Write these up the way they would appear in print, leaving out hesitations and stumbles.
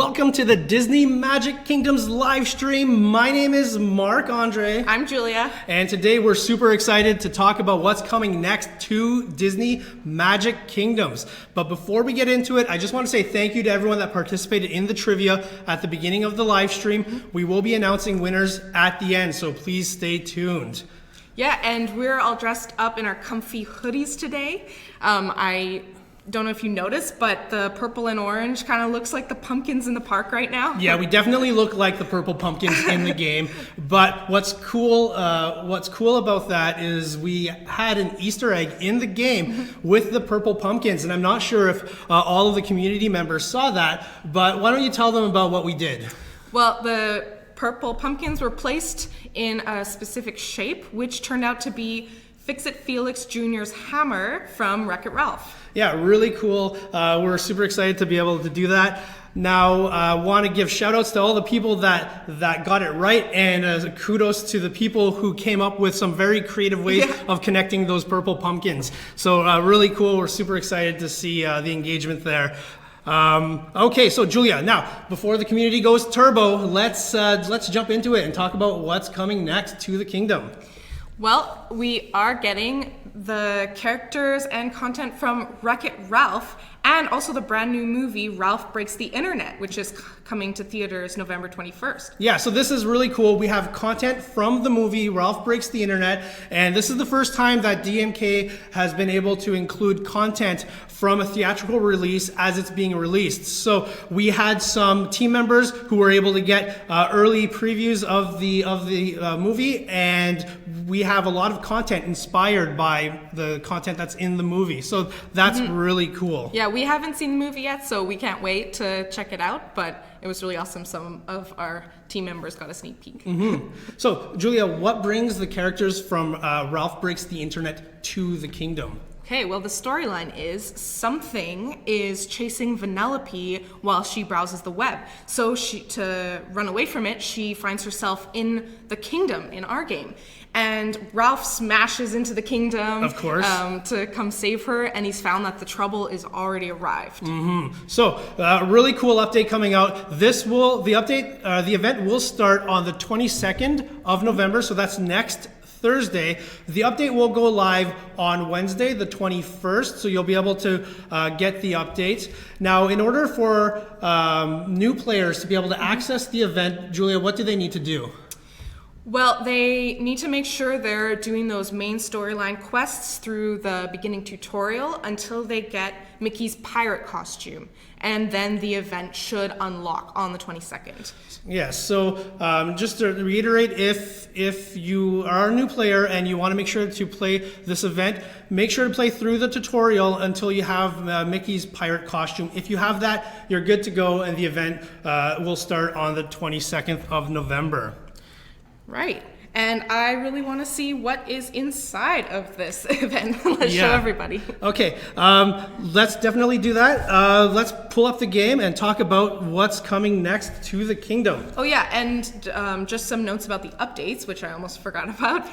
Welcome to the Disney Magic Kingdoms live stream. My name is Mark Andre. I'm Julia. And today we're super excited to talk about what's coming next to Disney Magic Kingdoms. But before we get into it, I just want to say thank you to everyone that participated in the trivia at the beginning of the live stream. We will be announcing winners at the end, so please stay tuned. Yeah, and we're all dressed up in our comfy hoodies today. I don't know if you noticed, but the purple and orange kind of looks like the pumpkins in the park right now. Yeah, we definitely look like the purple pumpkins in the game. But what's cool about that is we had an Easter egg in the game with the purple pumpkins, and I'm not sure if all of the community members saw that. But why don't you tell them about what we did? Well, the purple pumpkins were placed in a specific shape, which turned out to be Fix-It Felix Jr.'s hammer from Wreck-It Ralph. Yeah, really cool. We're super excited to be able to do that. Now, I want to give shout outs to all the people that got it right, and kudos to the people who came up with some very creative ways of connecting those purple pumpkins. So really cool. We're super excited to see the engagement there. Okay, so Julia, now before the community goes turbo, let's jump into it and talk about what's coming next to the kingdom. Well, we are getting the characters and content from Wreck-It Ralph, and also the brand new movie Ralph Breaks the Internet, which is coming to theaters November 21st. Yeah, so this is really cool. We have content from the movie Ralph Breaks the Internet, and this is the first time that DMK has been able to include content from a theatrical release as it's being released. So we had some team members who were able to get early previews of the movie, and we have a lot of content inspired by the content that's in the movie. So that's really cool. Yeah, we haven't seen the movie yet, so we can't wait to check it out, but it was really awesome. Some of our team members got a sneak peek. So, Julia, what brings the characters from Ralph Breaks the Internet to the kingdom? Okay, well, the storyline is something is chasing Vanellope while she browses the web. So to run away from it, she finds herself in the kingdom in our game. And Ralph smashes into the kingdom, of course, to come save her, and he's found that the trouble is already arrived. So, really cool update coming out. The event will start on the 22nd of November, so that's next Thursday. The update will go live on Wednesday, the 21st, so you'll be able to get the update. Now, in order for new players to be able to access the event, Julia, what do they need to do? Well, they need to make sure they're doing those main storyline quests through the beginning tutorial until they get Mickey's pirate costume. And then the event should unlock on the 22nd. Yes, so just to reiterate, if you are a new player and you want to make sure to play this event, make sure to play through the tutorial until you have Mickey's pirate costume. If you have that, you're good to go, and the event will start on the 22nd of November. Right. And I really want to see what is inside of this event. Let's show everybody. Okay, let's definitely do that. Let's pull up the game and talk about what's coming next to the kingdom. Oh yeah, and just some notes about the updates, which I almost forgot about.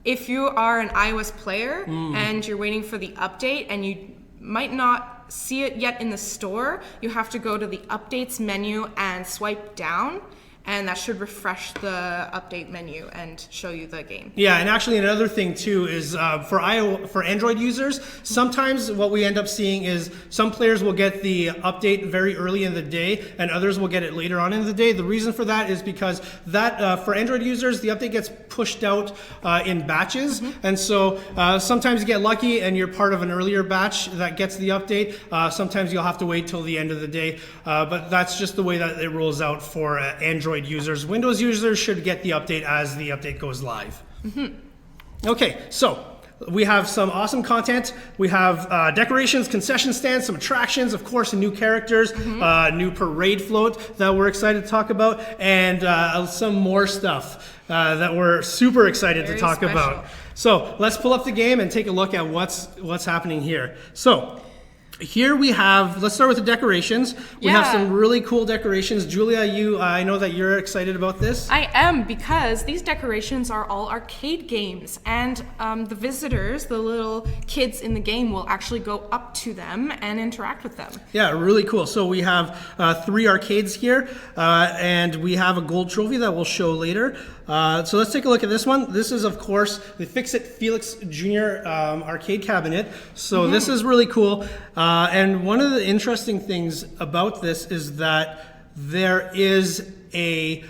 If you are an iOS player and you're waiting for the update and you might not see it yet in the store, you have to go to the updates menu and swipe down. And that should refresh the update menu and show you the game. Yeah, and actually another thing too is for Android users, sometimes what we end up seeing is some players will get the update very early in the day and others will get it later on in the day. The reason for that is because that for Android users, the update gets pushed out in batches. And so sometimes you get lucky and you're part of an earlier batch that gets the update. Sometimes you'll have to wait till the end of the day. But that's just the way that it rolls out for Android users. Windows users should get the update as the update goes live. Okay, so we have some awesome content. We have decorations, concession stands, some attractions, of course, new characters, new parade float that we're excited to talk about, and some more stuff that we're super excited to talk about. So let's pull up the game and take a look at what's happening here. So Here we have, let's start with the decorations. We have Yeah. some really cool decorations. Julia, I know that you're excited about this. I am, because these decorations are all arcade games, and the visitors, the little kids in the game, will actually go up to them and interact with them. Yeah, really cool. So we have 3 arcades here, and we have a gold trophy that we'll show later. So let's take a look at this one. This is, of course, the Fix-It Felix Jr. Arcade cabinet. So this is really cool. And one of the interesting things about this is that there is a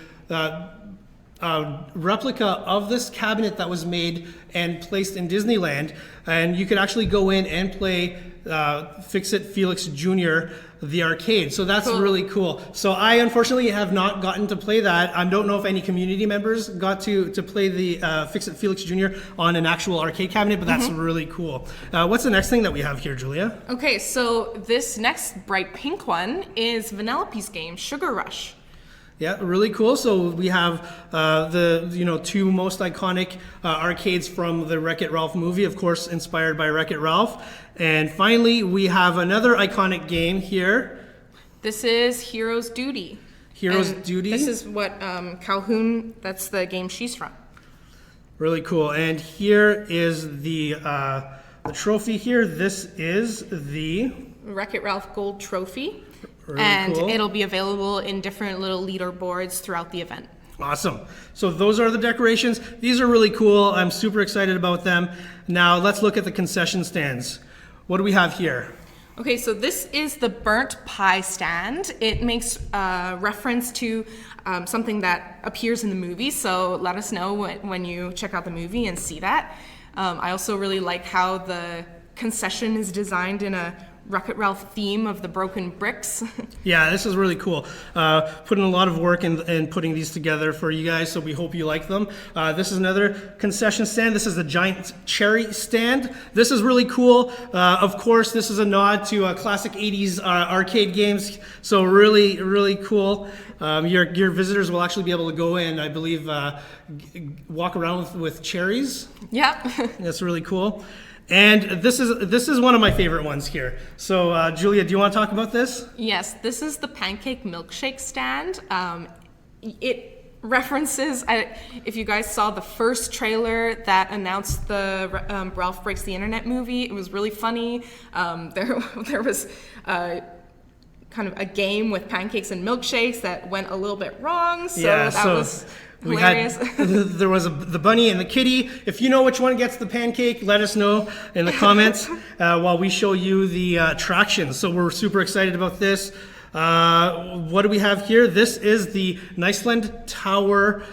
replica of this cabinet that was made and placed in Disneyland, and you could actually go in and play Fix-It Felix Jr. the arcade. So that's really cool. So I unfortunately have not gotten to play that. I don't know if any community members got to play the Fix-It Felix Jr. on an actual arcade cabinet, but that's really cool. What's the next thing that we have here, Julia? Okay, so this next bright pink one is Vanellope's game, Sugar Rush. Yeah, really cool. So we have the 2 most iconic arcades from the Wreck-It Ralph movie, of course, inspired by Wreck-It Ralph. And finally, we have another iconic game here. This is Hero's Duty. Hero's And Duty. This is what Calhoun, that's the game she's from. Really cool. And here is the trophy here. This is the Wreck-It Ralph Gold Trophy. Really and cool. it'll be available in different little leaderboards throughout the event. Awesome. So those are the decorations. These are really cool. I'm super excited about them. Now let's look at the concession stands. What do we have here? Okay, so this is the burnt pie stand. It makes reference to something that appears in the movie, so let us know when you check out the movie and see that. I also really like how the concession is designed in a Wreck-It Ralph theme of the broken bricks. Yeah, this is really cool. Putting a lot of work in putting these together for you guys, so we hope you like them. This is another concession stand. This is the giant cherry stand. This is really cool. Of course, this is a nod to classic 80s arcade games, so really, really cool. Your visitors will actually be able to go in, I believe, walk around with cherries. Yep. That's really cool. And this is one of my favorite ones here. So, Julia, do you want to talk about this? Yes, this is the pancake milkshake stand. It references, if you guys saw the first trailer that announced the Ralph Breaks the Internet movie, it was really funny. There was kind of a game with pancakes and milkshakes that went a little bit wrong, so that was hilarious. There was the bunny and the kitty. If you know which one gets the pancake, let us know in the comments while we show you the attractions. So we're super excited about this. What do we have here? This is the Niceland Tower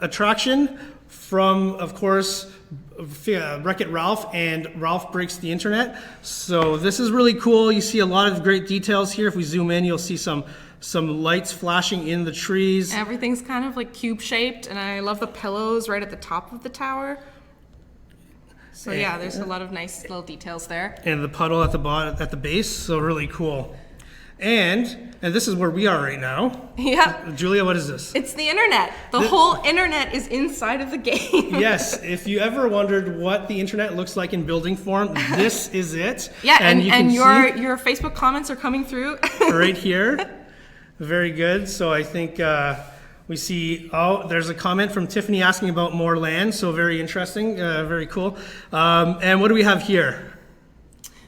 attraction from, of course, Wreck-It Ralph and Ralph Breaks the Internet. So this is really cool. You see a lot of great details here. If we zoom in, you'll see some lights flashing in the trees. Everything's kind of like cube shaped, and I love the pillows right at the top of the tower. So yeah, there's a lot of nice little details there. And the puddle at the bottom, at the base, so really cool. And this is where we are right now. Yeah. Julia, what is this? It's the internet. The whole internet is inside of the game. Yes, if you ever wondered what the internet looks like in building form, this is it. Yeah, and your Facebook comments are coming through. right here. Very good. So I think we see, there's a comment from Tiffany asking about more land. So very interesting, very cool. And what do we have here?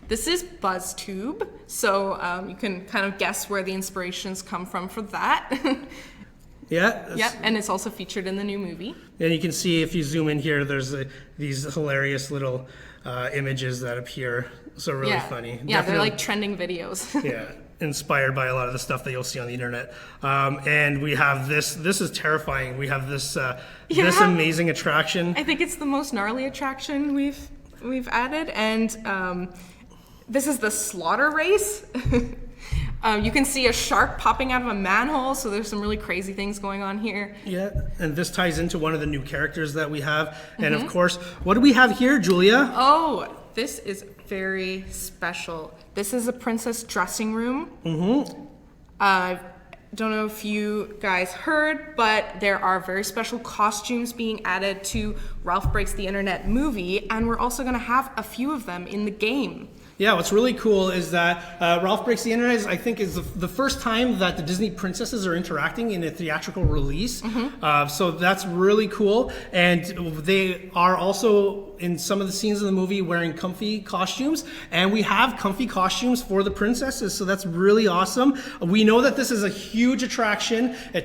This is BuzzTube, so you can kind of guess where the inspirations come from for that. Yeah. Yep, and it's also featured in the new movie. And you can see if you zoom in here, there's these hilarious little images that appear. So really funny. Yeah, Definitely, they're like trending videos. yeah, inspired by a lot of the stuff that you'll see on the internet. And we have this. This is terrifying. We have this this amazing attraction. I think it's the most gnarly attraction we've added, and this is the slaughter race. You can see a shark popping out of a manhole, so there's some really crazy things going on here. Yeah, and this ties into one of the new characters that we have. And of course, what do we have here, Julia? Oh, this is very special. This is a princess dressing room. I don't know if you guys heard, but there are very special costumes being added to Ralph Breaks the Internet movie, and we're also going to have a few of them in the game. Yeah, what's really cool is that Ralph Breaks the Internet is, I think, is the first time that the Disney princesses are interacting in a theatrical release. So that's really cool. And they are also in some of the scenes in the movie wearing comfy costumes. And we have comfy costumes for the princesses. So that's really awesome. We know that this is a huge attraction. It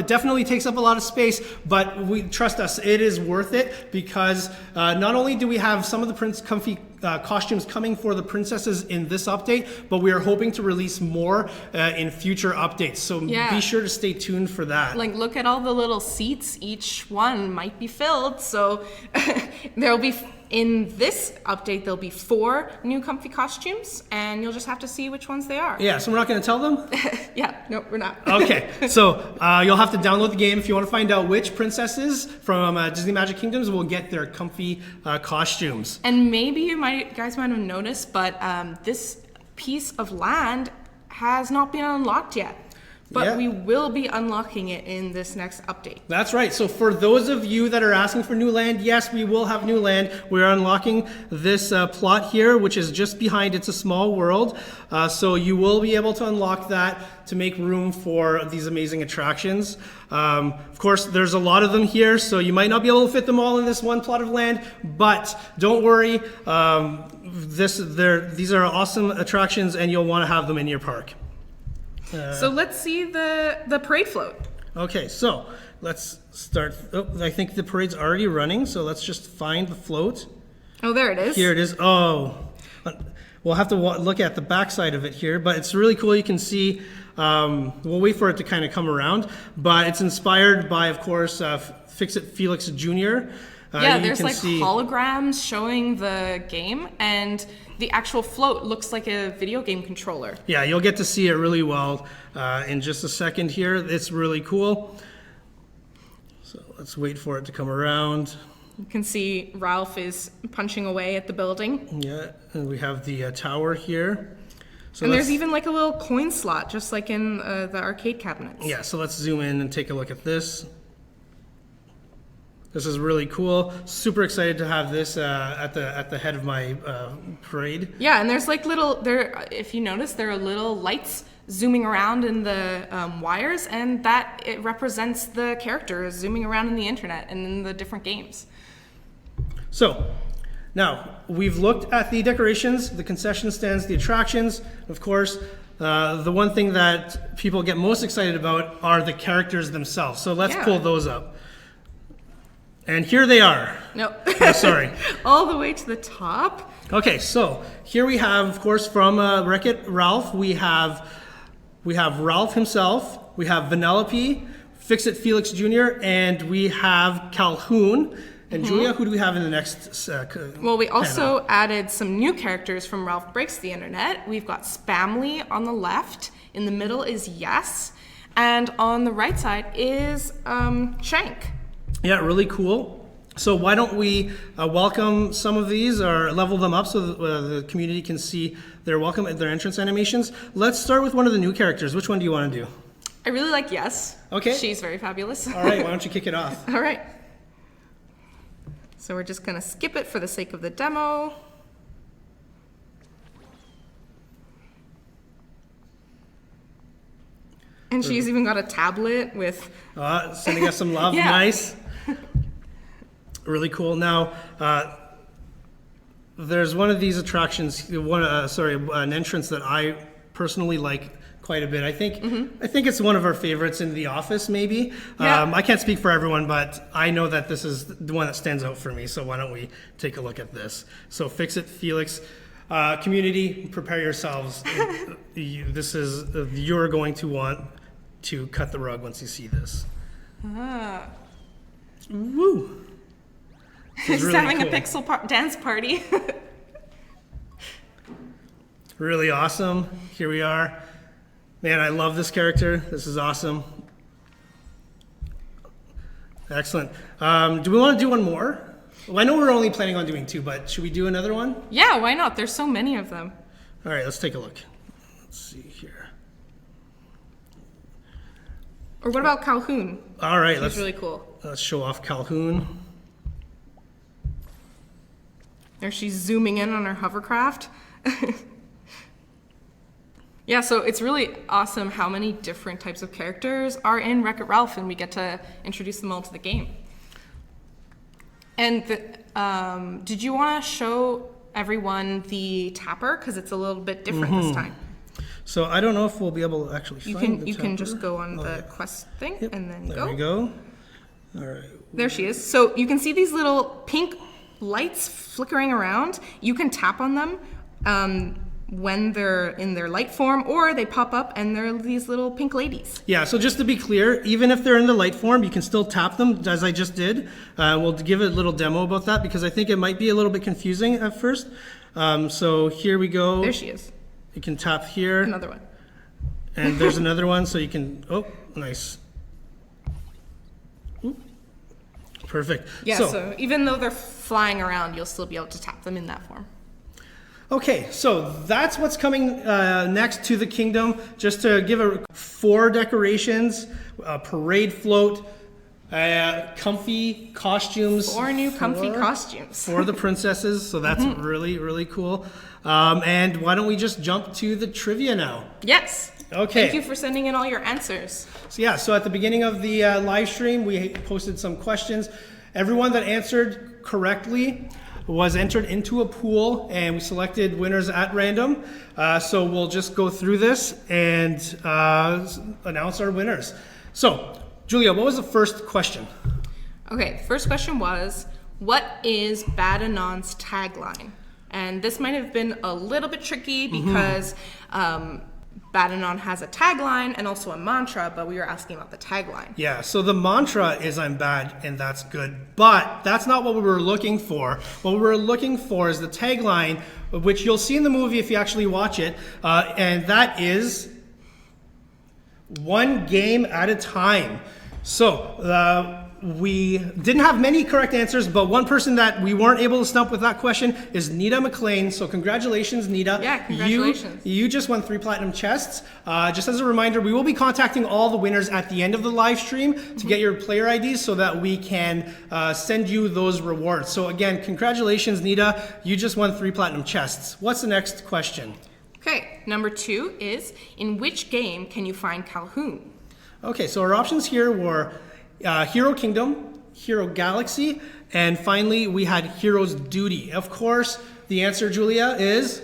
definitely takes up a lot of space, but trust us, it is worth it because not only do we have some of the comfy costumes coming for the princesses in this update, but we are hoping to release more in future updates. So be sure to stay tuned for that. Like, look at all the little seats. Each one might be filled. So there'll be, in this update, there'll be 4 new comfy costumes, and you'll just have to see which ones they are. Yeah, so we're not going to tell them? No, we're not. Okay, so you'll have to download the game if you want to find out which princesses from Disney Magic Kingdoms will get their comfy costumes. And maybe you guys might have noticed, but this piece of land has not been unlocked yet. But we will be unlocking it in this next update. That's right. So for those of you that are asking for new land, yes, we will have new land. We're unlocking this plot here, which is just behind It's a Small World. So you will be able to unlock that to make room for these amazing attractions. Of course, there's a lot of them here, so you might not be able to fit them all in this one plot of land, but don't worry. These are awesome attractions, and you'll want to have them in your park. So let's see the parade float. Okay, so let's start. Oh, I think the parade's already running, so let's just find the float. Oh, there it is. Here it is. Oh, we'll have to look at the back side of it here, but it's really cool. You can see, we'll wait for it to kind of come around, but it's inspired by, of course, Fix-It Felix Jr. There's like holograms showing the game, and the actual float looks like a video game controller. Yeah, you'll get to see it really well in just a second here. It's really cool. So let's wait for it to come around. You can see Ralph is punching away at the building. Yeah, and we have the tower here. So and there's even like a little coin slot, just like in the arcade cabinets. Yeah, so let's zoom in and take a look at this. This is really cool. Super excited to have this at the head of my parade. Yeah, and there's like if you notice, there are little lights zooming around in the wires, and it represents the characters zooming around in the internet and in the different games. So now we've looked at the decorations, the concession stands, the attractions. Of course, the one thing that people get most excited about are the characters themselves. So let's pull those up. And here they are. No. Oh, sorry. All the way to the top. Okay, so here we have, of course, from Wreck-It Ralph, we have Ralph himself, we have Vanellope, Fix-It Felix Jr., and we have Calhoun. And Julia, who do we have in the next Well, we also added some new characters from Ralph Breaks the Internet. We've got Spamly on the left, in the middle is Yes, and on the right side is Shank. Yeah, really cool. So why don't we welcome some of these or level them up so that the community can see their entrance animations. Let's start with one of the new characters. Which one do you want to do? I really like Yes. Okay. She's very fabulous. All right, why don't you kick it off? All right. So we're just going to skip it for the sake of the demo. And she's even got a tablet with... sending us some love. Yeah. Nice. Really cool. Now, there's one of these attractions, an entrance that I personally like quite a bit. I think it's one of our favorites in The Office, maybe. Yeah. I can't speak for everyone, but I know that this is the one that stands out for me. So why don't we take a look at this? So Fix-It Felix. Community, prepare yourselves. You're going to want to cut the rug once you see this. Woo! Just really having cool. A pixel dance party. Really awesome. Here we are. Man, I love this character. This is awesome. Excellent. Do we want to do one more? Well, I know we're only planning on doing 2, but should we do another one? Yeah, why not? There's so many of them. All right, let's take a look. Let's see here. Or what about Calhoun? All right, He's really cool. Let's show off Calhoun. There she's zooming in on her hovercraft. Yeah, so it's really awesome how many different types of characters are in Wreck-It Ralph, and we get to introduce them all to the game. And did you want to show everyone the tapper? Because it's a little bit different this time. So I don't know if we'll be able to actually find the You can tapper. just go on the quest thing and then There go. we go. All right. There she is. So you can see these little pink lights flickering around. You can tap on them when they're in their light form, or they pop up and they're these little pink ladies. Yeah, so just to be clear, even if they're in the light form, you can still tap them, as I just did. We'll give a little demo about that because I think it might be a little bit confusing at first. So here we go. There she is. You can tap here. Another one. And there's another one, so you can, oh, nice. Oop. Perfect. Yeah, so even though they're flying around, you'll still be able to tap them in that form. Okay, so that's what's coming next to the kingdom. Just to give 4 decorations, a parade float, comfy costumes. 4 new comfy costumes. For the princesses, so that's really, really cool. And why don't we just jump to the trivia now? Yes. Okay. Thank you for sending in all your answers. So yeah, so at the beginning of the live stream, we posted some questions. Everyone that answered correctly was entered into a pool, and we selected winners at random. So we'll just go through this and announce our winners. So, Julia, what was the first question? Okay, first question was, what is Badanon's tagline? And this might have been a little bit tricky because Badanon has a tagline and also a mantra, but we were asking about the tagline. Yeah, so the mantra is I'm bad and that's good, but that's not what we were looking for. What we were looking for is the tagline, which you'll see in the movie if you actually watch it, and that is one game at a time. So we didn't have many correct answers, but one person that we weren't able to stump with that question is Nita McLean. So congratulations, Nita. Yeah, congratulations. You just won 3 platinum chests. Just as a reminder, we will be contacting all the winners at the end of the live stream to get your player IDs so that we can send you those rewards. So again, congratulations, Nita. You just won 3 platinum chests. What's the next question? Okay, number 2 is, in which game can you find Calhoun? Okay, so our options here were Hero Kingdom, Hero Galaxy, and finally we had Hero's Duty. Of course, the answer, Julia, is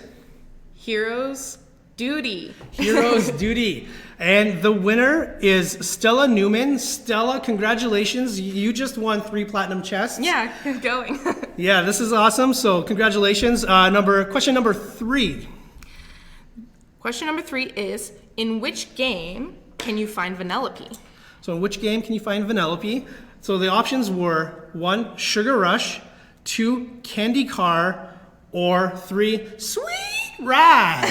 Hero's Duty. Hero's Duty. And the winner is Stella Newman. Stella, congratulations. You just won 3 platinum chests. Yeah, good going. Yeah, this is awesome. So congratulations. Question number 3. Question number 3 is, in which game can you find Vanellope? So in which game can you find Vanellope? So the options were 1, Sugar Rush, 2, Candy Car, or 3, Sweet Ride.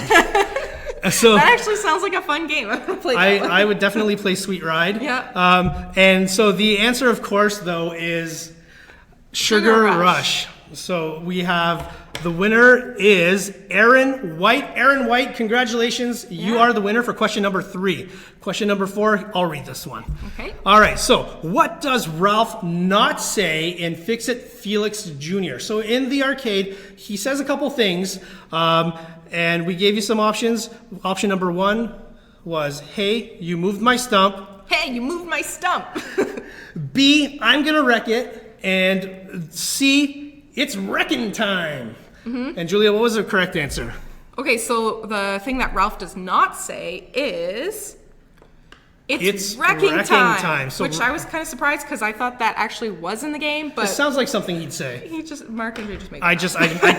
So That actually sounds like a fun game. I'm gonna play that one. I would definitely play Sweet Ride. Yeah. And so the answer, of course, though, is Sugar Rush. So we have the winner is Aaron White. Aaron White, congratulations. You Yeah. are the winner for question number 3. Question number 4, I'll read this one. Okay. All right, so what does Ralph not say in Fix-It Felix Jr.? So in the arcade, he says a couple things, and we gave you some options. Option number 1 was, hey, you moved my stump. Hey, you moved my stump. B, I'm gonna wreck it. And C, it's wrecking time. And Julia, what was the correct answer? Okay, so the thing that Ralph does not say is it's wrecking time. So which I was kind of surprised because I thought that actually was in the game, it but sounds like something he'd say. Mark Andrew just made I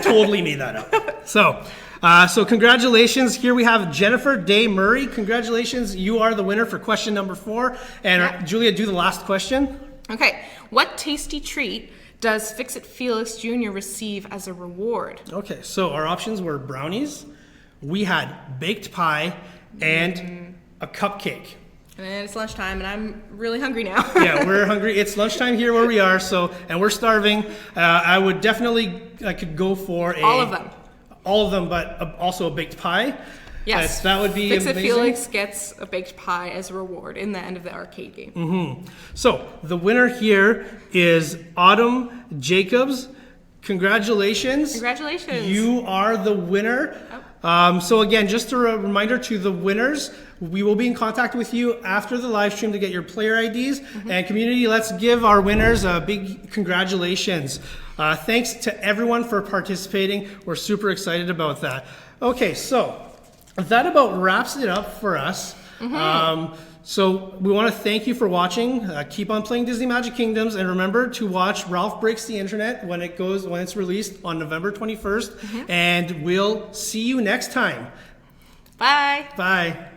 totally made that up. So congratulations. Here we have Jennifer Day Murray. Congratulations. You are the winner for question number 4. And Julia, do the last question. Okay, what tasty treat does Fix-It Felix Jr. receive as a reward? Okay, so our options were brownies, we had baked pie, and a cupcake. And it's lunchtime, and I'm really hungry now. Yeah, we're hungry. It's lunchtime here where we are, and we're starving. I could go for All of them. All of them, but also a baked pie. Yes, that would be Fix-It amazing. Felix gets a baked pie as a reward in the end of the arcade game. So the winner here is Autumn Jacobs. Congratulations. Congratulations. You are the winner. So again, just a reminder to the winners, we will be in contact with you after the live stream to get your player IDs. And community, let's give our winners a big congratulations. Thanks to everyone for participating. We're super excited about that. Okay, so that about wraps it up for us. So we want to thank you for watching. Keep on playing Disney Magic Kingdoms, and remember to watch Ralph Breaks the Internet when it's released on November 21st. And we'll see you next time. Bye. Bye.